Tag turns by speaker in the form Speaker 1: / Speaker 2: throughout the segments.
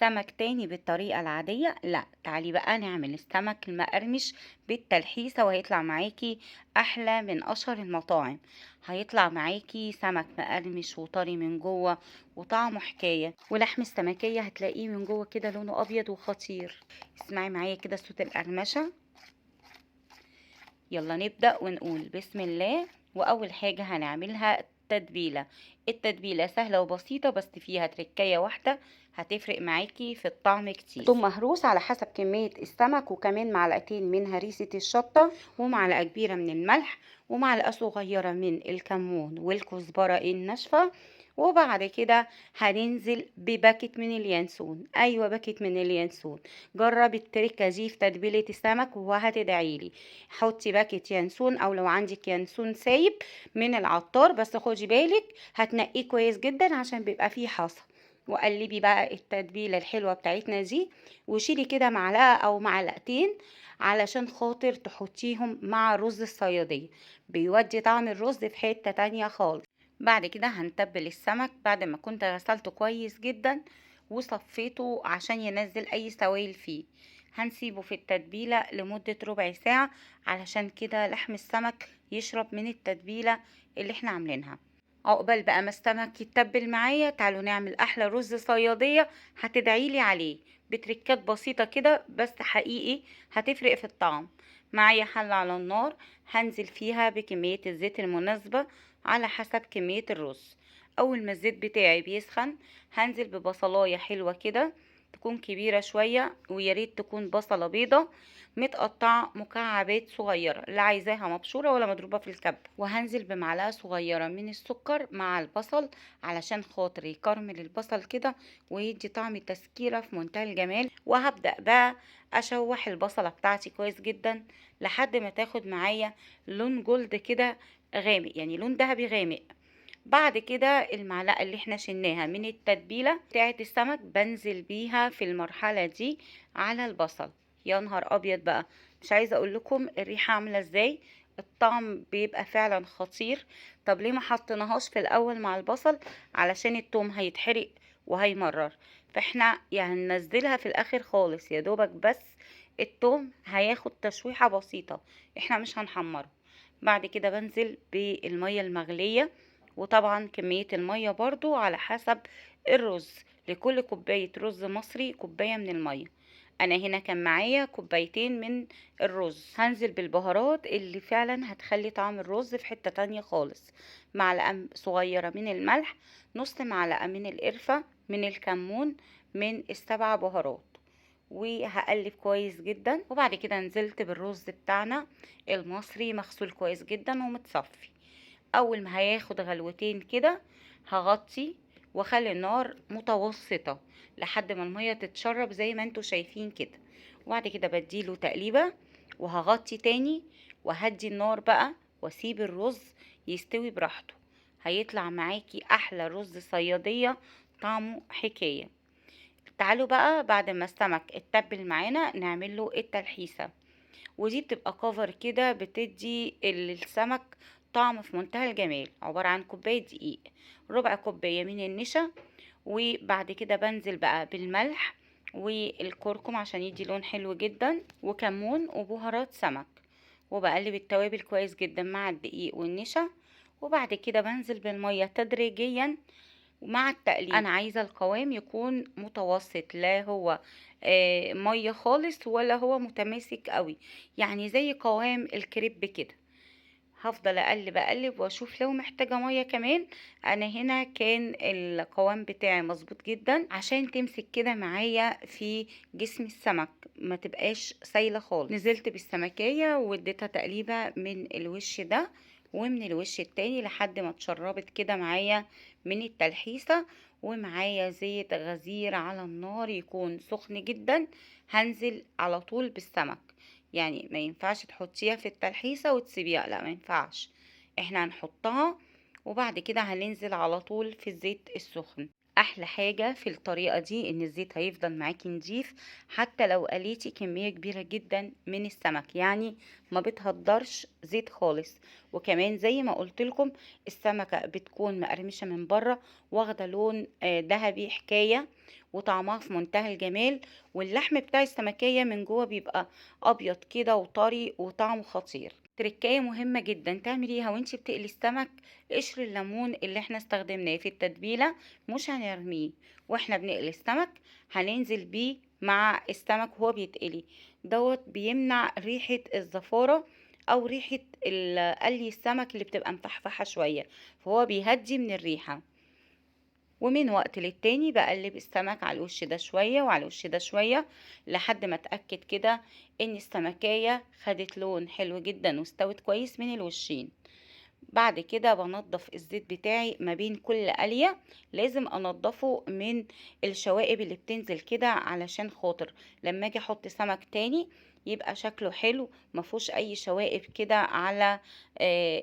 Speaker 1: سمك تاني بالطريقة العادية؟ لا، تعالي بقى نعمل السمك المقرمش بالتلحيسة وهيطلع معاكي أحلى من أشهر المطاعم. هيطلع معاكي سمك مقرمش وطري من جوه وطعمه حكاية، ولحم السمكية هتلاقيه من جوه كده لونه أبيض وخطير. اسمعي معايا كده صوت القرمشة. يلا نبدأ ونقول بسم الله. وأول حاجة هنعملها التتبيلة. التتبيلة سهلة وبسيطة بس فيها تركية واحدة هتفرق معاكي في الطعم كتير. توم مهروس على حسب كمية السمك، وكمان معلقتين من هريسة الشطة، ومعلقة كبيرة من الملح، ومعلقة صغيرة من الكمون والكزبرة الناشفة. وبعد كده هننزل بباكت من اليانسون. ايوه، باكت من اليانسون. جربي التركه دي في تتبيله السمك وهتدعيلي. حطي باكت ينسون او لو عندك ينسون سايب من العطار، بس خدي بالك هتنقيه كويس جدا عشان بيبقى فيه حصى. وقلبي بقى التتبيله الحلوه بتاعتنا دي، وشيلي كده معلقه او معلقتين علشان خاطر تحطيهم مع رز الصياديه. بيودي طعم الرز في حته تانية خالص. بعد كده هنتبل السمك بعد ما كنت غسلته كويس جدا وصفيته عشان ينزل اي سوائل فيه. هنسيبه في التتبيلة لمدة ربع ساعة علشان كده لحم السمك يشرب من التتبيلة اللي احنا عاملينها. عقبال بقى ما السمك يتبل معايا، تعالوا نعمل احلى رز صيادية هتدعيلي عليه بتركات بسيطة كده بس حقيقي هتفرق في الطعم. معايا حلة على النار، هنزل فيها بكمية الزيت المناسبة على حسب كمية الرز. اول ما الزيت بتاعي بيسخن هنزل ببصلاية حلوة كده، تكون كبيرة شوية وياريت تكون بصلة بيضة متقطعة مكعبات صغيرة، لا عايزاها مبشورة ولا مضروبة في الكب. وهنزل بمعلقة صغيرة من السكر مع البصل علشان خاطر يكرمل البصل كده ويدي طعم تسكيرة في منتهى الجمال. وهبدأ بقى اشوح البصلة بتاعتي كويس جدا لحد ما تاخد معايا لون جلد كده غامق، يعني لون ذهبي غامق. بعد كده المعلقة اللي احنا شلناها من التتبيلة بتاعة السمك بنزل بيها في المرحلة دي على البصل. يا نهار ابيض بقى، مش عايزة اقول لكم الريحة عاملة ازاي. الطعم بيبقى فعلا خطير. طب ليه ما حطيناهاش في الاول مع البصل؟ علشان التوم هيتحرق وهيمرر، فاحنا يعني ننزلها في الاخر خالص يا دوبك بس التوم هياخد تشويحة بسيطة، احنا مش هنحمره. بعد كده بنزل بالمية المغلية، وطبعا كمية المية برضو على حسب الرز. لكل كوباية رز مصري كوباية من المية. انا هنا كان معايا كوبايتين من الرز. هنزل بالبهارات اللي فعلا هتخلي طعم الرز في حتة تانية خالص. معلقة صغيرة من الملح، نص معلقة من القرفة، من الكمون، من السبع بهارات. وهقلب كويس جدا. وبعد كده نزلت بالرز بتاعنا المصري مغسول كويس جدا ومتصفي. اول ما هياخد غلوتين كده هغطي واخلي النار متوسطة لحد ما المية تتشرب زي ما انتوا شايفين كده. وبعد كده بديله تقليبة وهغطي تاني وهدي النار بقى واسيب الرز يستوي براحته. هيطلع معاكي احلى رز صيادية طعمه حكاية. تعالوا بقى بعد ما السمك اتبل معانا نعمل له التلحيسة. ودي بتبقى كفر كده بتدي السمك طعم في منتهى الجمال. عبارة عن كوباية دقيق، ربع كوباية من النشا، وبعد كده بنزل بقى بالملح والكركم عشان يدي لون حلو جدا، وكمون وبهارات سمك. وبقلب التوابل كويس جدا مع الدقيق والنشا. وبعد كده بنزل بالمية تدريجيا ومع التقليب. انا عايزه القوام يكون متوسط، لا هو ميه خالص ولا هو متماسك قوي، يعني زي قوام الكريب كده. هفضل اقلب اقلب واشوف لو محتاجه ميه كمان. انا هنا كان القوام بتاعي مظبوط جدا عشان تمسك كده معايا في جسم السمك ما تبقاش سايله خالص. نزلت بالسمكيه واديتها تقليبه من الوش ده ومن الوش التاني لحد ما اتشربت كده معايا من التلحيسه. ومعايا زيت غزير على النار يكون سخن جدا. هنزل على طول بالسمك، يعني ما ينفعش تحطيها في التلحيسة وتسيبيها، لا ما ينفعش. احنا هنحطها وبعد كده هننزل على طول في الزيت السخن. احلى حاجة في الطريقة دي ان الزيت هيفضل معاكي نضيف حتى لو قليتي كمية كبيرة جدا من السمك، يعني ما بتهدرش زيت خالص. وكمان زي ما قلت لكم السمكة بتكون مقرمشة من بره، واخدة لون ذهبي حكاية، وطعمها في منتهى الجمال. واللحم بتاع السمكية من جوه بيبقى ابيض كده وطري وطعمه خطير. تركاية مهمة جدا تعمليها وانتي بتقلي السمك، قشر الليمون اللي احنا استخدمناه في التتبيلة مش هنرميه، واحنا بنقلي السمك هننزل بيه مع السمك وهو بيتقلي. دوت بيمنع ريحة الزفارة او ريحة قلي السمك اللي بتبقى مفحفحة شوية، فهو بيهدي من الريحة. ومن وقت للتاني بقلب السمك على الوش ده شوية وعلى الوش ده شوية لحد ما اتأكد كده ان السمكية خدت لون حلو جدا واستوت كويس من الوشين. بعد كده بنضف الزيت بتاعي ما بين كل قلية، لازم انضفه من الشوائب اللي بتنزل كده علشان خاطر لما اجي احط سمك تاني يبقى شكله حلو مفهوش اي شوائب كده على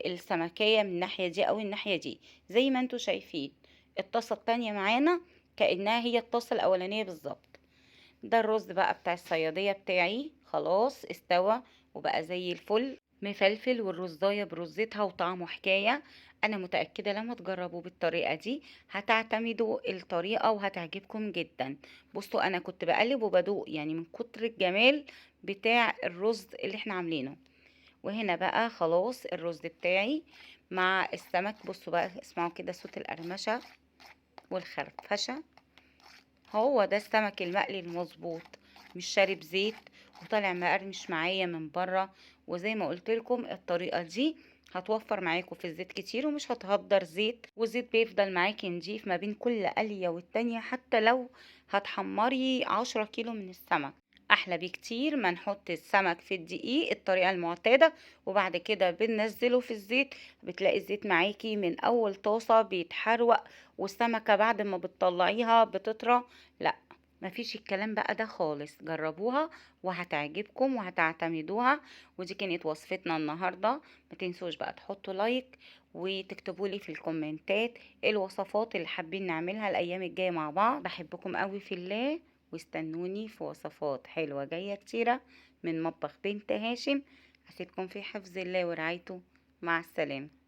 Speaker 1: السمكية من الناحية دي او الناحية دي. زي ما انتوا شايفين الطاسة التانية معانا كأنها هي الطاسة الاولانية بالظبط. ده الرز بقى بتاع الصيادية بتاعي خلاص استوى وبقى زي الفل مفلفل، والرزاية برزتها وطعمه حكاية. انا متأكدة لما تجربوا بالطريقة دي هتعتمدوا الطريقة وهتعجبكم جدا. بصوا انا كنت بقلب وبدوق يعني من كتر الجمال بتاع الرز اللي احنا عاملينه. وهنا بقى خلاص الرز بتاعي مع السمك، بصوا بقى اسمعوا كده صوت القرمشة والخرفشة. هو ده السمك المقلي المظبوط، مش شارب زيت وطالع مقرمش معايا من بره. وزي ما قلت لكم الطريقه دي هتوفر معاكم في الزيت كتير ومش هتهدر زيت، والزيت بيفضل معاكي نضيف ما بين كل قليه والتانيه حتى لو هتحمري 10 كيلو من السمك. احلى بكتير ما نحط السمك في الدقيق الطريقه المعتاده وبعد كده بننزله في الزيت، بتلاقي الزيت معاكي من اول طاسه بيتحروق والسمكه بعد ما بتطلعيها بتطرى. لا، مفيش الكلام بقى ده خالص. جربوها وهتعجبكم وهتعتمدوها. ودي كانت وصفتنا النهارده. ما تنسوش بقى تحطوا لايك وتكتبوا لي في الكومنتات إيه الوصفات اللي حابين نعملها الايام الجايه مع بعض. بحبكم قوي في الله، واستنوني في وصفات حلوة جاية كتيرة من مطبخ بنت هاشم. هسيبكم في حفظ الله ورعايته. مع السلامة.